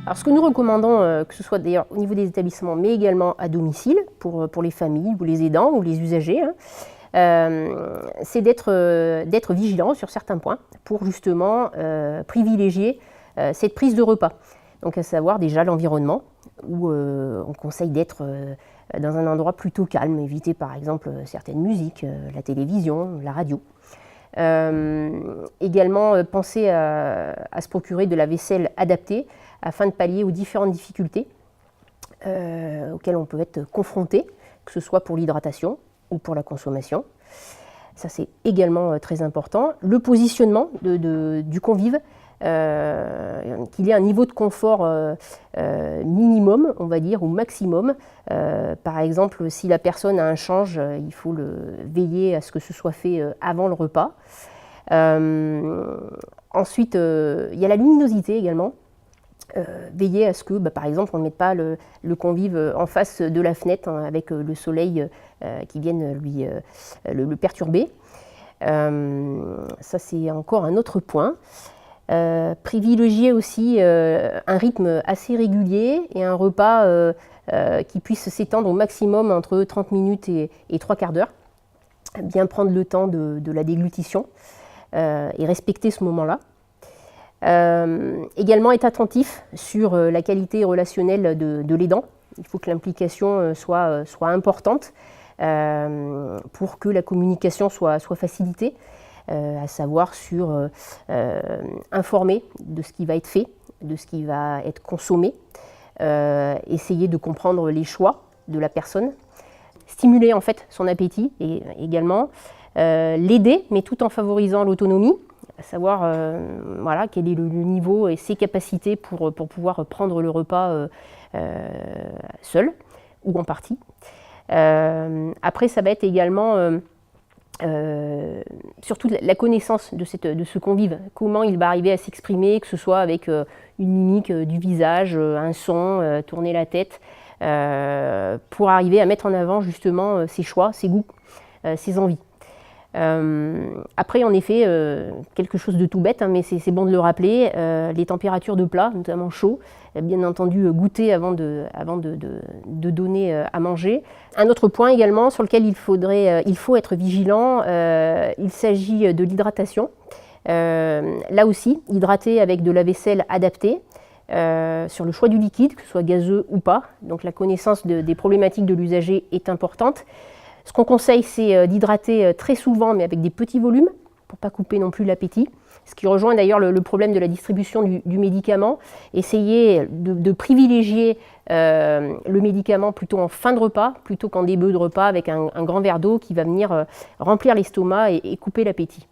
Alors, ce que nous recommandons, que ce soit d'ailleurs au niveau des établissements, mais également à domicile, pour les familles ou les aidants ou les usagers, c'est d'être vigilant sur certains points pour justement privilégier cette prise de repas. Donc à savoir déjà l'environnement, où on conseille d'être dans un endroit plutôt calme, éviter par exemple certaines musiques, la télévision, la radio. Également penser à se procurer de la vaisselle adaptée afin de pallier aux différentes difficultés auxquelles on peut être confronté, que ce soit pour l'hydratation ou pour la consommation. Ça, c'est également très important. Le positionnement du convive, qu'il ait un niveau de confort minimum, on va dire, ou maximum. Par exemple, si la personne a un change, il faut veiller à ce que ce soit fait avant le repas. Ensuite, il y a la luminosité également. Veiller à ce que, par exemple, on ne mette pas le convive en face de la fenêtre avec le soleil qui vienne le perturber. Ça, c'est encore un autre point. Privilégier aussi un rythme assez régulier et un repas qui puisse s'étendre au maximum entre 30 minutes et 3/4 d'heure. Bien prendre le temps de la déglutition et respecter ce moment-là. Également être attentif sur la qualité relationnelle de l'aidant. Il faut que l'implication soit importante pour que la communication soit facilitée, à savoir sur informer de ce qui va être fait, de ce qui va être consommé, essayer de comprendre les choix de la personne, stimuler en fait son appétit et également l'aider, mais tout en favorisant l'autonomie. À savoir voilà, quel est le niveau et ses capacités pour pouvoir prendre le repas seul ou en partie. Après, ça va être également surtout la connaissance de ce convive, comment il va arriver à s'exprimer, que ce soit avec une mimique du visage, un son, tourner la tête, pour arriver à mettre en avant justement ses choix, ses goûts, ses envies. Après, en effet, quelque chose de tout bête, mais c'est bon de le rappeler, les températures de plat, notamment chaud, bien entendu goûter avant de donner à manger. Un autre point également sur lequel il faut être vigilant, il s'agit de l'hydratation. Là aussi, hydrater avec de la vaisselle adaptée, sur le choix du liquide, que ce soit gazeux ou pas. Donc la connaissance des problématiques de l'usager est importante. Ce qu'on conseille, c'est d'hydrater très souvent, mais avec des petits volumes, pour ne pas couper non plus l'appétit. Ce qui rejoint d'ailleurs le problème de la distribution du médicament. Essayer de privilégier le médicament plutôt en fin de repas, plutôt qu'en début de repas, avec un grand verre d'eau qui va venir remplir l'estomac et couper l'appétit.